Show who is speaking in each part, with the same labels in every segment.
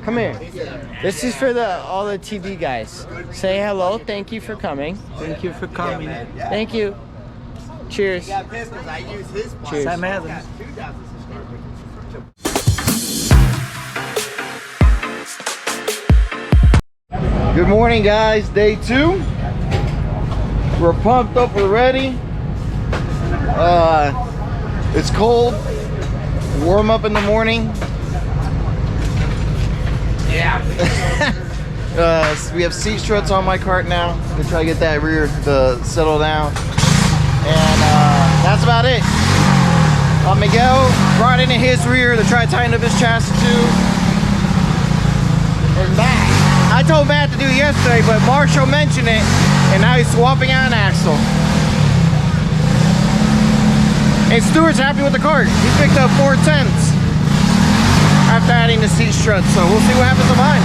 Speaker 1: Come here. This is for all the TV guys. Say hello. Thank you for coming.
Speaker 2: Thank you for coming.
Speaker 1: Thank you. Cheers. Cheers.
Speaker 2: Sam Adams.
Speaker 1: Good morning, guys. Day 2. We're pumped up. We're ready. It's cold. Warm up in the morning. Yeah. We have seat struts on my cart now. We're try to get that rear to settle down. And that's about it. Miguel brought in his rear to try to tighten up his chassis too. And Matt. I told Matt to do it yesterday, but Marshall mentioned it, and now he's swapping out an axle. And Stuart's happy with the cart. He picked up 4/10 after adding the seat struts, so we'll see what happens to mine.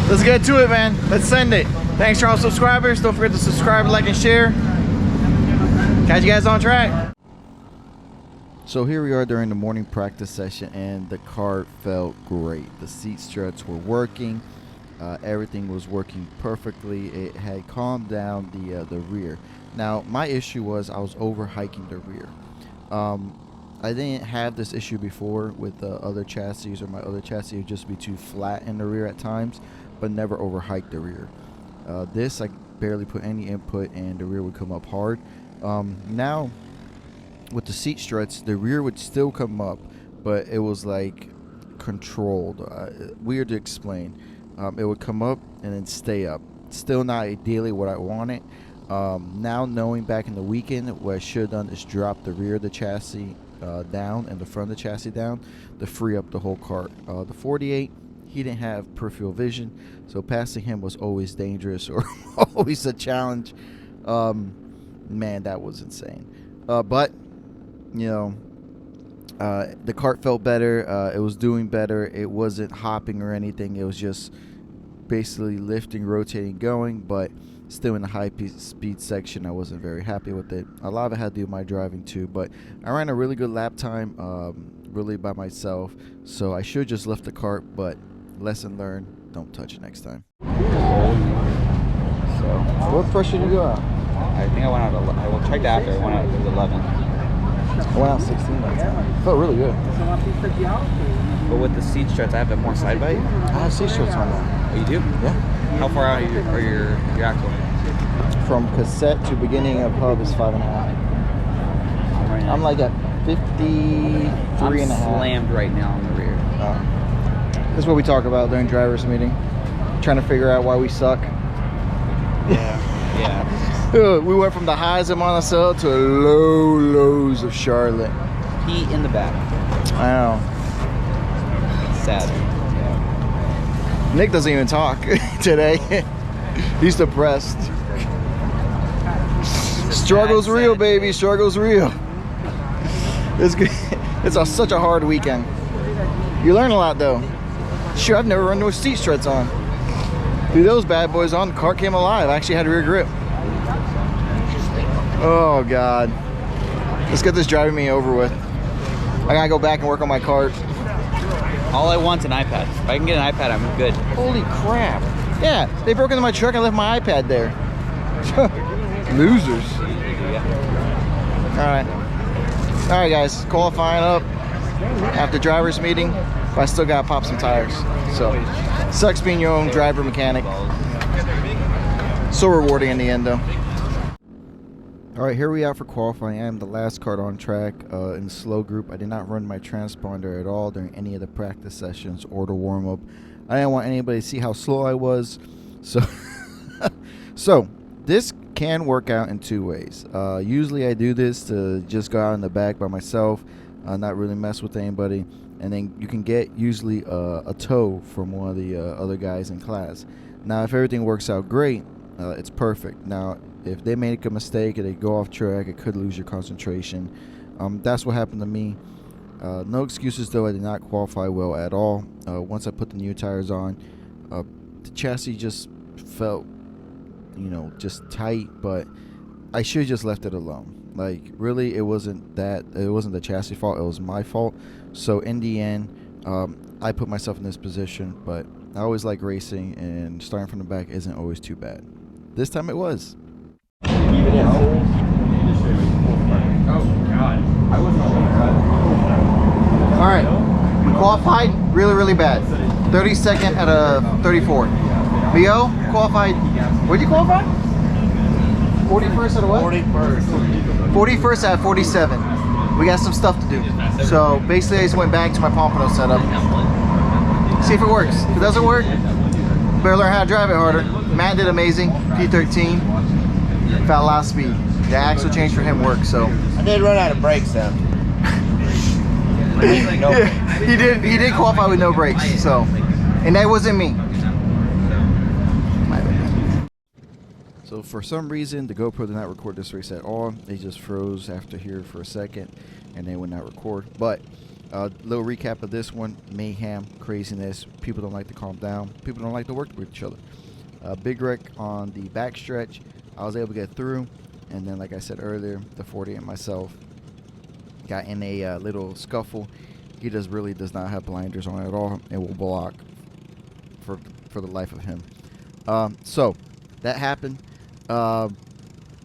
Speaker 1: Let's get to it, man. Let's send it. Thanks to all subscribers. Don't forget to subscribe, like, and share. Catch you guys on track. So here we are during the morning practice session, and the cart felt great. The seat struts were working. Everything was working perfectly. It had calmed down the rear. Now my issue was I was over hiking the rear. I didn't have this issue before with other chassis, or my other chassis would just be too flat in the rear at times, but never over hike the rear. This I barely put any input and the rear would come up hard. Now with the seat struts, the rear would still come up, but it was like controlled. Weird to explain. It would come up and then stay up. Still not ideally what I wanted. Now knowing back in the weekend, what I should have done is drop the rear of the chassis down and the front of the chassis down to free up the whole cart. The 48, he didn't have peripheral vision, so passing him was always dangerous or always a challenge. Man, that was insane. But you know, the cart felt better. It was doing better. It wasn't hopping or anything. It was just basically lifting, rotating, going, but still in the high speed section. I wasn't very happy with it. A lot of it had to do with my driving too, but I ran a really good lap time, really by myself, so I should just left the cart, but lesson learned, don't touch it next time. So what pressure did you go out?
Speaker 3: I think I went out, I will check after, I went out with 11.
Speaker 1: I went out 16 that time. Felt really good.
Speaker 3: But with the seat struts, I have a more side bite?
Speaker 1: I have seat struts on now.
Speaker 3: Oh, you do?
Speaker 1: Yeah.
Speaker 3: How far out are your axle?
Speaker 1: From cassette to beginning of hub is 5.5. I'm like at 53 and a half.
Speaker 3: Slammed right now on the rear.
Speaker 1: This is what we talk about during drivers meeting. Trying to figure out why we suck.
Speaker 3: Yeah. Yeah.
Speaker 1: We went from the highs of Monticello to lows of Charlotte.
Speaker 3: Heat in the back.
Speaker 1: I know.
Speaker 3: Sad. Yeah.
Speaker 1: Nick doesn't even talk today. He's depressed. Struggle's real, baby. Struggle's real. It's good. It's such a hard weekend. You learn a lot though. Sure, I've never run no seat struts on. Threw those bad boys on. The cart came alive. I actually had rear grip. Oh God. Let's get this driving me over with. I gotta go back and work on my cart.
Speaker 3: All I want's an iPad. If I can get an iPad, I'm good.
Speaker 1: Holy crap. Yeah, they broke into my truck and left my iPad there. Losers. Alright. Alright guys, qualifying up after driver's meeting, but I still gotta pop some tires. So, sucks being your own driver mechanic. So rewarding in the end though. Alright, here we are for qualifying. I am the last cart on track in the slow group. I did not run my transponder at all during any of the practice sessions or the warm-up. I didn't want anybody to see how slow I was. So, so this can work out in two ways. Usually I do this to just go out in the back by myself, not really mess with anybody. And then you can get usually a tow from one of the other guys in class. Now, if everything works out great, it's perfect. Now, if they make a mistake and they go off track, it could lose your concentration. That's what happened to me. No excuses though, I did not qualify well at all. Once I put the new tires on, the chassis just felt, just tight, but I should have just left it alone. Like, really, it wasn't the chassis fault, it was my fault. So in the end, I put myself in this position, but I always like racing, and starting from the back isn't always too bad. This time it was.
Speaker 2: Even in holes. Oh God! I wasn't on
Speaker 1: All right, we qualified really bad. 32nd out of 34. Leo qualified. Where'd you qualify? 41st out of what?
Speaker 2: 41st.
Speaker 1: 41st out of 47. We got some stuff to do. So basically, I just went back to my Pompano setup. See if it works. If it doesn't work, better learn how to drive it harder. Matt did amazing. P13. Felt a lot of speed. The axle change for him worked. So
Speaker 2: I did run out of brakes though.
Speaker 1: yeah, he did qualify with no brakes. So, and that wasn't me. So for some reason, the GoPro did not record this race at all. It just froze after here for a second, and they would not record. But little recap of this one: mayhem, craziness. People don't like to calm down. People don't like to work with each other. Big wreck on the back stretch. I was able to get through, and then, like I said earlier, the 40 and myself got in a little scuffle. He really does not have blinders on at all, and will block for the life of him. So that happened. And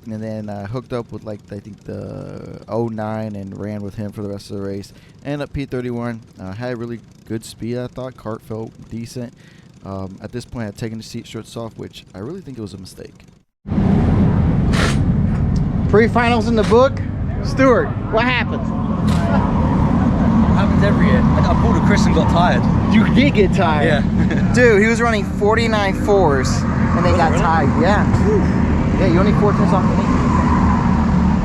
Speaker 1: then hooked up with, like, I think the 09 and ran with him for the rest of the race. Ended up P31. Had really good speed, I thought. Kart felt decent. At this point, I had taken the seat struts off, which I really think it was a mistake. Pre-finals in the book. Stuart, what happened?
Speaker 3: Happens every year. I pulled a Chris and got tired.
Speaker 1: You did get tired.
Speaker 3: Yeah.
Speaker 1: Dude, he was running 49 fours and then got tired. Yeah. Yeah, you only 4 tenths off the lead.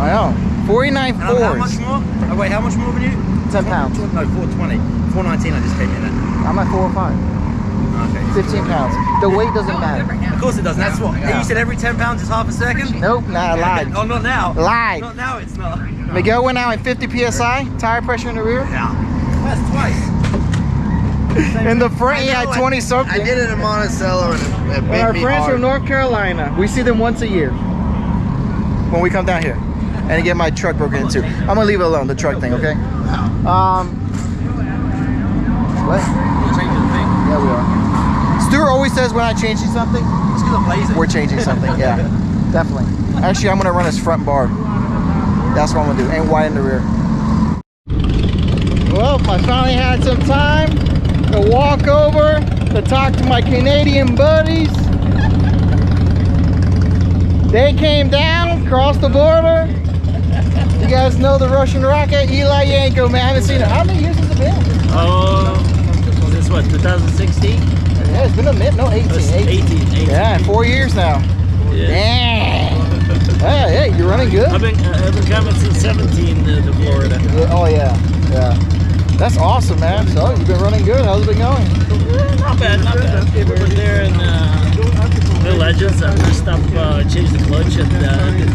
Speaker 1: I know. 49 fours.
Speaker 3: How much more? Oh, wait, how much more than you?
Speaker 1: 10 pounds.
Speaker 3: No, 420. 419 I just came in at.
Speaker 1: I'm at 405.
Speaker 3: Okay.
Speaker 1: 15 pounds. The weight doesn't matter.
Speaker 3: Of course it doesn't. That's what.
Speaker 1: Yeah.
Speaker 3: You said every 10 pounds is half a second?
Speaker 1: Nope, nah, I lied.
Speaker 3: Oh, not now.
Speaker 1: Lied.
Speaker 3: Not now, it's not.
Speaker 1: Miguel went out at 50 PSI, tire pressure in the rear.
Speaker 3: Yeah. That's twice.
Speaker 1: In the front, he had 20 something.
Speaker 2: I did it in Monticello and it
Speaker 1: And
Speaker 2: bit
Speaker 1: our
Speaker 2: me
Speaker 1: friends
Speaker 2: hard.
Speaker 1: from North Carolina, we see them once a year when we come down here and get my truck broken into. I'm gonna leave it alone, the truck thing, okay? What? Yeah, we are. Stuart always says we're not changing something.
Speaker 3: It's because I'm lazy.
Speaker 1: We're changing something, yeah, definitely. Actually, I'm gonna run his front bar. That's what I'm gonna do, and wide in the rear. Well, I finally had some time to walk over to talk to my Canadian buddies. They came down, crossed the border. You guys know the Russian rocket, Eli Yanko, man. I haven't seen it. How many years has it been?
Speaker 4: Since what, 2016?
Speaker 1: Yeah, it's been a minute. No, 18.
Speaker 4: 18.
Speaker 1: Yeah, 4 years now.
Speaker 4: Yeah.
Speaker 1: Dang. Hey, you're running good.
Speaker 4: I've been coming since 17 to Florida.
Speaker 1: Yeah, oh yeah. That's awesome, man. So you've been running good. How's it been going?
Speaker 4: Not bad. We were there in the Legends. I messed up, changed the clutch and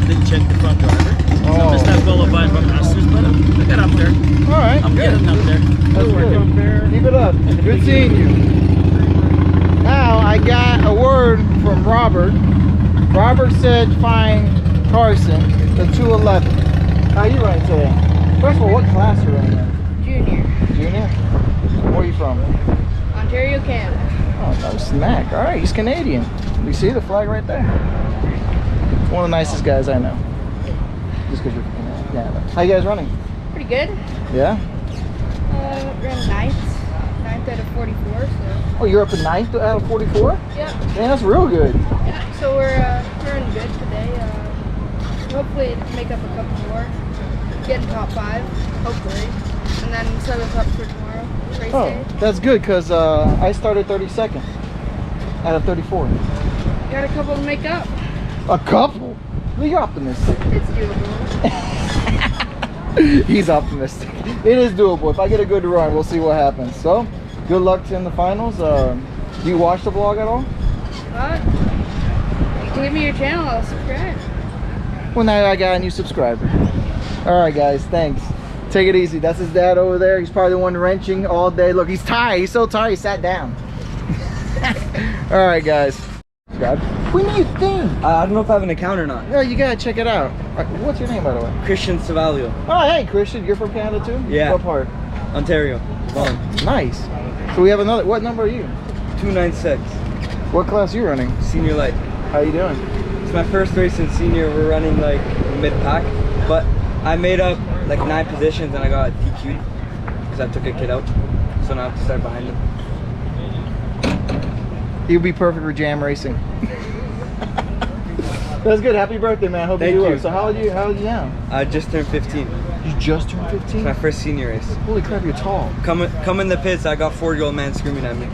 Speaker 4: didn't check the front driver. So I missed out qualifying for Masters, but I got up there.
Speaker 1: All right.
Speaker 4: I'm getting up there.
Speaker 1: That's good. Keep it up. Good seeing you. Now I got a word from Robert. Robert said find Carson, the 211. How are you running today? First of all, what class are you running in? Junior? Where are you from?
Speaker 5: Ontario, Canada.
Speaker 1: Oh, no snack. All right, he's Canadian. You see the flag right there? One of the nicest guys I know. Just because you're from Canada. How you guys running?
Speaker 5: Pretty good.
Speaker 1: Yeah?
Speaker 5: Ran ninth out of 44. So
Speaker 1: Oh, you're up in 9th out of 44?
Speaker 5: yeah,
Speaker 1: Man, that's real good.
Speaker 5: yeah. So we're running good today. Hopefully make up a couple more. Get in top 5, hopefully, and then set us up for tomorrow race
Speaker 1: Oh,
Speaker 5: day.
Speaker 1: that's good because I started 32nd out of 34.
Speaker 5: Got a couple to make up.
Speaker 1: A couple? Well, you're optimistic.
Speaker 5: It's doable.
Speaker 1: He's optimistic. It is doable. If I get a good run, we'll see what happens. So, good luck in the finals. Do you watch the vlog at all?
Speaker 5: Give me your channel, I'll subscribe.
Speaker 1: Well, now I got a new subscriber. All right, guys. Thanks. Take it easy. That's his dad over there. He's probably the one wrenching all day. Look, he's tired. He's so tired. He sat down. All right, guys. Subscribe. What do you think?
Speaker 3: I don't know if I have an account or not.
Speaker 1: No, you gotta check it out. What's your name, by the way?
Speaker 3: Christian Savalio.
Speaker 1: Oh, hey, Christian. You're from Canada too?
Speaker 3: Yeah.
Speaker 1: What part?
Speaker 6: Ontario. Vaughan.
Speaker 1: Nice. So we have another. What number are you?
Speaker 6: 296.
Speaker 1: What class are you running?
Speaker 6: Senior light.
Speaker 1: How you doing?
Speaker 6: It's my first race in senior. We're running like mid-pack, but I made up like 9 positions and I got DQ'd because I took a kid out. So now I have to start behind him.
Speaker 1: You'd be perfect for jam racing. That's good. Happy birthday, man. Hope
Speaker 6: Thank
Speaker 1: you do well.
Speaker 6: you.
Speaker 1: So how old are you now?
Speaker 6: I just turned 15.
Speaker 1: You just turned
Speaker 6: It's
Speaker 1: 15?
Speaker 6: my first senior race.
Speaker 1: Holy crap, you're tall.
Speaker 6: Come in the pits. I got 4-year-old man screaming at me.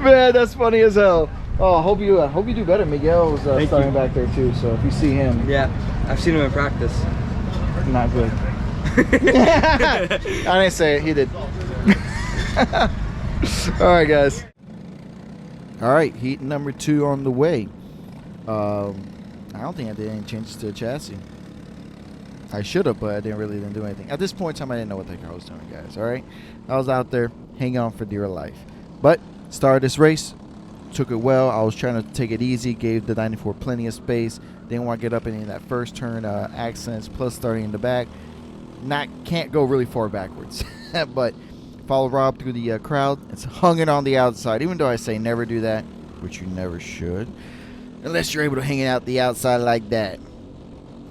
Speaker 1: Man, that's funny as hell. Oh, hope you do better. Miguel's starting back there too. So if you see him,
Speaker 6: Yeah, I've seen him in practice.
Speaker 1: not good. I didn't say it. He did. All right, guys. All right, heat number 2 on the way. I don't think I did any changes to the chassis. I should have, but I didn't do anything. At this point in time, I didn't know what the heck I was doing, guys. All right, I was out there hanging on for dear life. But started this race, took it well. I was trying to take it easy, gave the 94 plenty of space. Didn't want to get up in that first turn accidents, plus starting in the back. Can't go really far backwards. But follow Rob through the crowd. It's hung it on the outside, even though I say never do that, which you never should, unless you're able to hang it out the outside like that.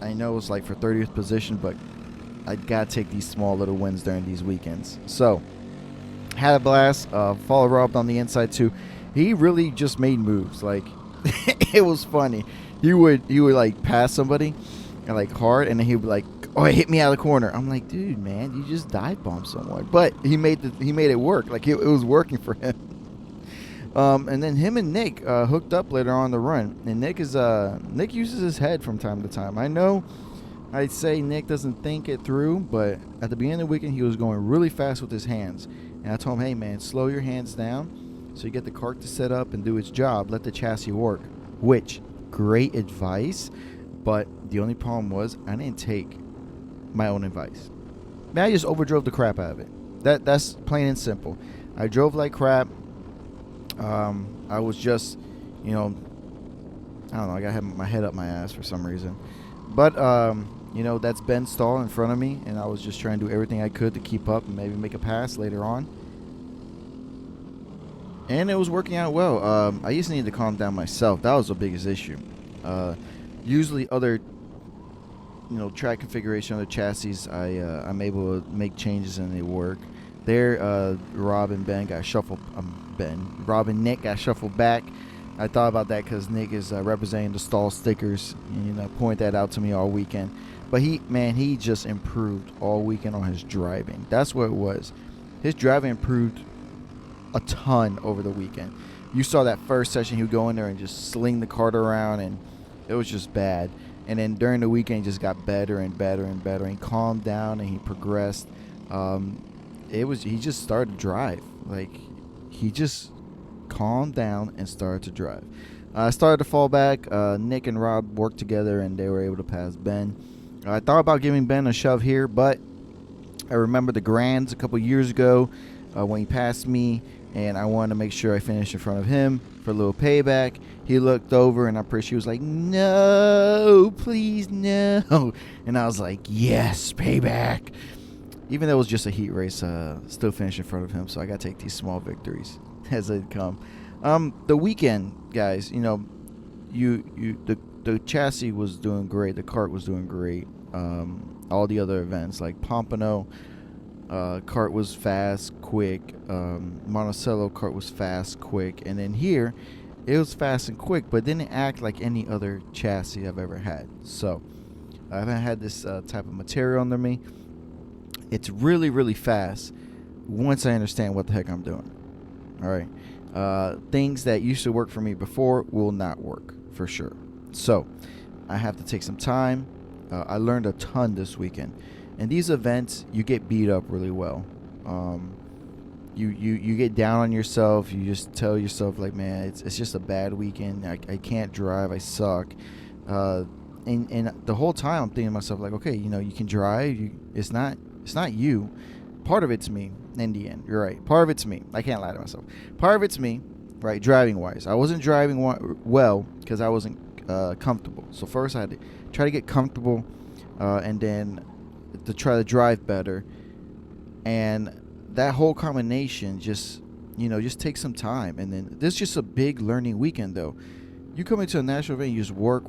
Speaker 1: I know it's like for 30th position, but I gotta take these small little wins during these weekends. So had a blast. Follow Rob on the inside too. He really just made moves. Like it was funny. He would like pass somebody and like hard, and then he would like, oh, it hit me out of the corner. I'm like, dude, man, you just dive bombed someone. But he made it work. Like it was working for him. And then him and Nick hooked up later on the run. And Nick uses his head from time to time. I know I'd say Nick doesn't think it through, but at the beginning of the weekend he was going really fast with his hands. And I told him, hey man, slow your hands down so you get the kart to set up and do its job. Let the chassis work. Which, great advice. But the only problem was I didn't take my own advice. Man, I just overdrove the crap out of it. That's plain and simple. I drove like crap. I was just, I don't know, I got my head up my ass for some reason. But, that's Ben Stahl in front of me, and I was just trying to do everything I could to keep up and maybe make a pass later on. And it was working out well. I just needed to calm down myself. That was the biggest issue. Usually other, track configuration of the chassis, I'm able to make changes and they work. There, Rob and Nick got shuffled back. I thought about that because Nick is representing the Stall stickers. Point that out to me all weekend. But he just improved all weekend on his driving. That's what it was. His driving improved a ton over the weekend. You saw that first session, he would go in there and just sling the kart around, and it was just bad. And then during the weekend, he just got better and better and better. He calmed down and he progressed. He just started to drive. Like, he just calmed down and started to drive. I started to fall back. Nick and Rob worked together and they were able to pass Ben. I thought about giving Ben a shove here, but I remember the Grands a couple years ago when he passed me, and I wanted to make sure I finished in front of him for a little payback. He looked over, and I'm pretty sure he was like, no, please, no. And I was like, yes, payback. Even though it was just a heat race, still finished in front of him, so I got to take these small victories as they come. The weekend, guys, the chassis was doing great. The kart was doing great. All the other events, like Pompano, kart was fast, quick. Monticello kart was fast, quick. And then here, it was fast and quick, but didn't act like any other chassis I've ever had. So, I haven't had this type of material under me. It's really, really fast once I understand what the heck I'm doing. All right. Things that used to work for me before will not work, for sure. So, I have to take some time. I learned a ton this weekend. And these events, you get beat up really well. You get down on yourself. You just tell yourself, like, man, it's just a bad weekend. I can't drive. I suck. And the whole time I'm thinking to myself, like, okay, you can drive. It's not you. Part of it's me in the end. You're right. Part of it's me. I can't lie to myself. Part of it's me, right, driving-wise. I wasn't driving well because I wasn't comfortable. So first I had to try to get comfortable and then to try to drive better. And that whole combination just, you know, just takes some time. And then this is just a big learning weekend, though. You come into a national event, you just work.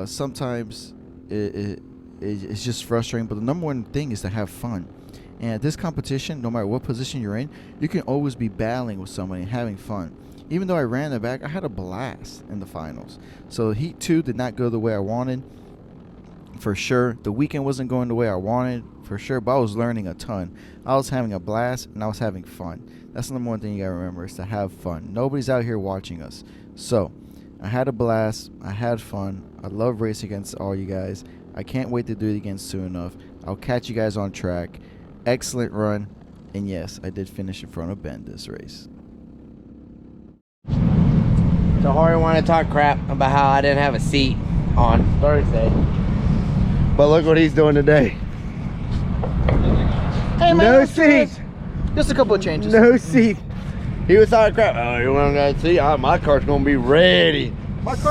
Speaker 1: Sometimes it's just frustrating, but the number one thing is to have fun. And at this competition, no matter what position you're in, you can always be battling with somebody and having fun. Even though I ran the back, I had a blast in the finals. So Heat 2 did not go the way I wanted, for sure. The weekend wasn't going the way I wanted, for sure, but I was learning a ton. I was having a blast, and I was having fun. That's the number one thing you gotta remember, is to have fun. Nobody's out here watching us. So I had a blast. I had fun. I love racing against all you guys. I can't wait to do it again soon enough. I'll catch you guys on track. Excellent run. And yes, I did finish in front of Ben this race.
Speaker 7: So Jorge wanted to talk crap about how I didn't have a seat on Thursday. But look what he's doing today.
Speaker 1: Hey, man,
Speaker 7: No seat.
Speaker 1: Just a couple of changes.
Speaker 7: No seat. He was talking crap. Oh, you want to see? My car's going to be ready.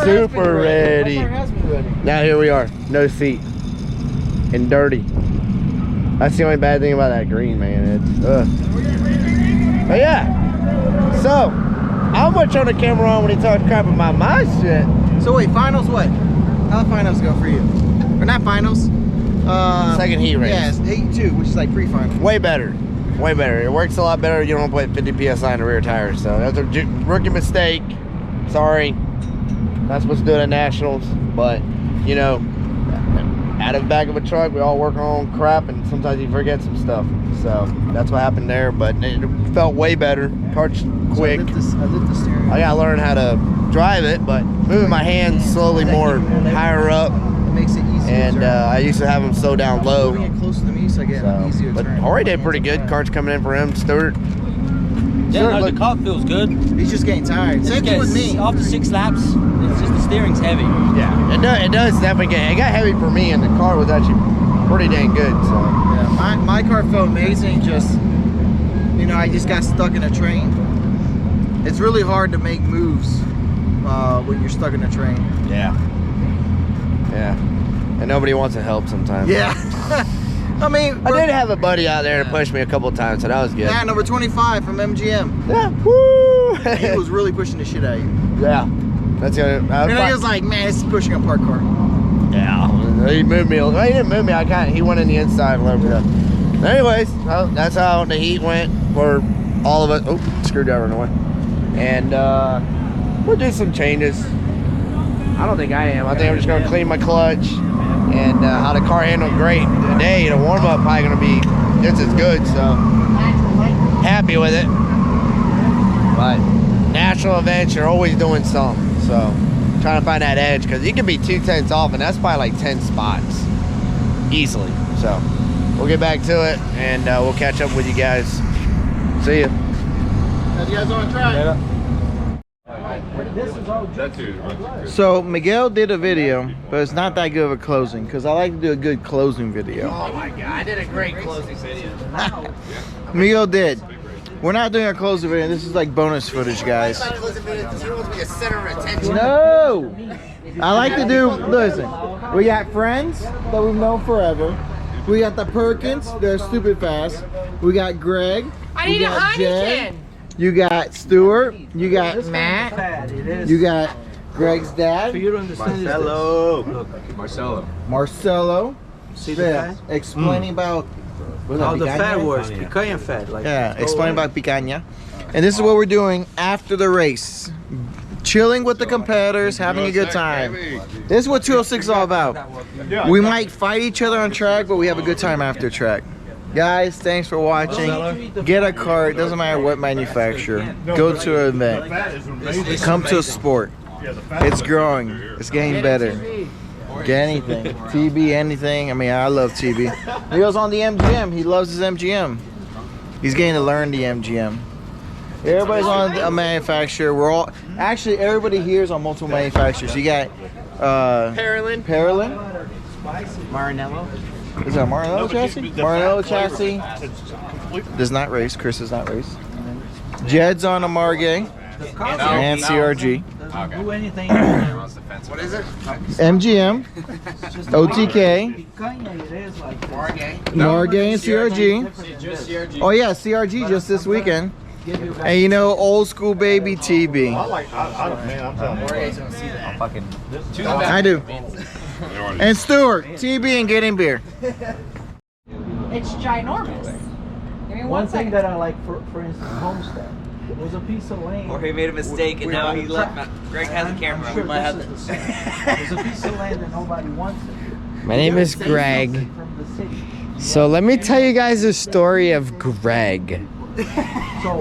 Speaker 7: Super ready.
Speaker 1: My car has been ready.
Speaker 7: Now here we are. No seat. And dirty. That's the only bad thing about that green, man. It's, But yeah. So, I'm gonna turn the camera on when he talks crap about my shit.
Speaker 1: So wait, finals what? How the finals go for you? Or not finals?
Speaker 7: Second heat race.
Speaker 1: Yes, Heat 2, which is like pre-final.
Speaker 7: Way better. Way better. It works a lot better. You don't put 50 PSI in the rear tires. So that's a rookie mistake. Sorry. That's what's doing at Nationals. But, you know, out of the back of a truck, we all work our own crap, and sometimes you forget some stuff. So that's what happened there. But it felt way better. Car's quick.
Speaker 1: I lit the steering.
Speaker 7: I gotta learn how to drive it, but moving my hands slowly more higher up.
Speaker 1: It makes it easier.
Speaker 7: And I used to have them slow down low.
Speaker 1: Bring it closer to me so I get easier to
Speaker 7: But
Speaker 1: turn.
Speaker 7: Jorge did pretty good. Car's coming in for him. Stewart.
Speaker 3: Yeah, no, the car feels good.
Speaker 1: He's just getting tired. Same thing with me.
Speaker 3: After 6 laps, it's just the steering's heavy.
Speaker 7: Yeah, it does definitely get. It got heavy for me, and the car was actually pretty dang good. So
Speaker 1: Yeah, my car felt amazing. Just, you know, I just got stuck in a train. It's really hard to make moves when you're stuck in a train.
Speaker 7: yeah, and nobody wants to help sometimes.
Speaker 1: Yeah. I mean,
Speaker 7: I did have a buddy out there to push me a couple times, so that was good.
Speaker 1: yeah, number 25 from MGM.
Speaker 7: Yeah, woo!
Speaker 1: He was really pushing the shit out of you.
Speaker 7: Yeah, that's the other.
Speaker 1: And I was like, man, this is pushing a park car.
Speaker 7: Yeah, he moved me. He didn't move me. He went in the inside a little bit. Anyways, that's how the heat went for all of us. Oh, screwdriver in the way. And we'll do some changes. I don't think I am. I think I'm just gonna clean my clutch. And how the car handled great today. The warm up probably gonna be just as good. So happy with it. But national events, you're always doing something. So trying to find that edge, because you can be 2/10 off, and that's probably like 10 spots easily. So we'll get back to it, and we'll catch up with you guys. See ya.
Speaker 1: You guys on track? So Miguel did a video, but it's not that good of a closing, because I like to do a good closing video.
Speaker 7: Oh my God, I did a great closing video.
Speaker 1: Miguel did. We're not doing a closing video. This is like bonus footage, guys.
Speaker 7: Closing video because he wants to be a center of attention.
Speaker 1: No! I like to do, listen, we got friends that we've known forever. We got the Perkins, they're stupid fast. We got Greg.
Speaker 8: I need a Heineken.
Speaker 1: You got Stuart. You got Matt. You got Greg's dad. Marcelo.
Speaker 6: See the fat?
Speaker 1: Explaining about
Speaker 6: How the
Speaker 1: picanha?
Speaker 6: fat works, picanha fat. Like,
Speaker 1: Yeah, explaining about picanha. And this is what we're doing after the race. Chilling with the competitors, having a good time. This is what 206 is all about. We might fight each other on track, but we have a good time after track. Guys, thanks for watching. Get a cart, doesn't matter what manufacturer. Go to an event. Come to a sport. It's growing. It's getting better. Get anything. TB, anything. I mean, I love TB. He goes on the MGM. He loves his MGM. He's getting to learn the MGM. Everybody's on a manufacturer. We're all actually everybody here is on multiple manufacturers. You got Parolin.
Speaker 7: Maranello.
Speaker 1: Is that Maranello chassis? Maranello chassis. Does not race. Chris does not race. Jed's on a Margay and CRG.
Speaker 6: do anything.
Speaker 7: What is it?
Speaker 1: MGM, OTK, Margay, and CRG. Oh yeah, CRG just this weekend. And you know, old school baby TB. I do. And Stuart, TB and getting beer.
Speaker 8: It's ginormous. Give me
Speaker 9: One thing that I like, for instance, Homestead. There's a piece of land.
Speaker 3: Or he made a mistake and now he left. Greg has a camera. We might have this.
Speaker 9: There's a piece of land that nobody wants it.
Speaker 10: My name is Greg. So let me tell you guys the story of Greg.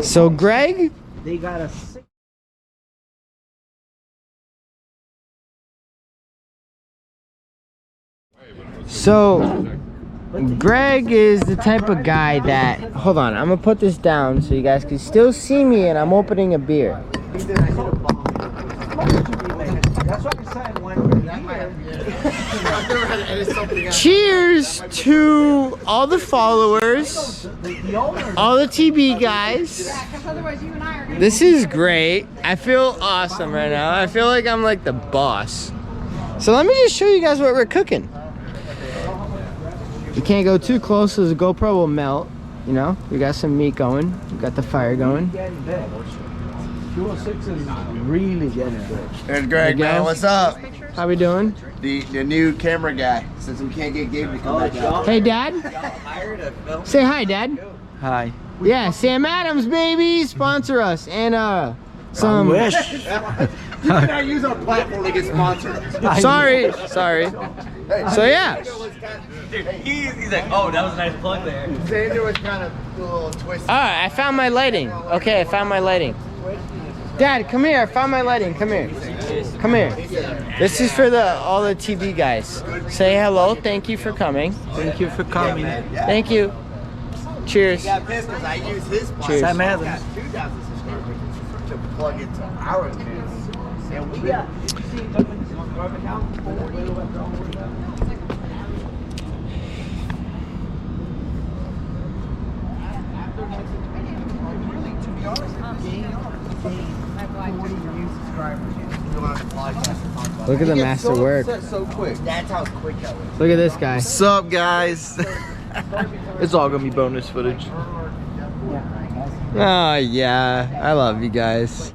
Speaker 10: So Greg,
Speaker 9: They got a
Speaker 10: so Greg is the type of guy that, hold on, I'm gonna put this down so you guys can still see me and I'm opening a beer.
Speaker 9: That's what I said when
Speaker 10: Cheers to all the followers, all the TB guys. This is great. I feel awesome right now. I feel like I'm like the boss. So let me just show you guys what we're cooking. You can't go too close so the GoPro will melt. You know, we got some meat going. We got the fire going.
Speaker 9: 206 is really getting big.
Speaker 7: There's Greg, man. What's up?
Speaker 10: How we doing?
Speaker 7: The new camera guy. Since we can't get Gabe to come back out.
Speaker 10: Hey, Dad. Say hi, Dad.
Speaker 3: Hi.
Speaker 10: Yeah, Sam Adams, baby, sponsor us and some.
Speaker 9: Wish.
Speaker 7: You cannot use our platform to get sponsored.
Speaker 10: Sorry. So yeah.
Speaker 3: Dude, he's like, oh, that was a nice plug there.
Speaker 7: Xander was kind of a little twisted.
Speaker 10: All right, I found my lighting. Okay, I found my lighting. Dad, come here. I found my lighting. Come here. Come here. This is for all the TV guys. Say hello. Thank you for coming.
Speaker 9: Thank you for coming.
Speaker 10: Thank you. Cheers.
Speaker 7: Got pissed because I use his
Speaker 10: Cheers.
Speaker 9: Sam
Speaker 7: got
Speaker 9: Adams.
Speaker 7: 2,000 subscribers to plug into our accounts. And we got
Speaker 10: Look at the master work.
Speaker 7: so quick. That's how quick that was.
Speaker 10: Look at this guy.
Speaker 1: What's up, guys? It's all gonna be bonus footage.
Speaker 10: Oh yeah, I love you guys.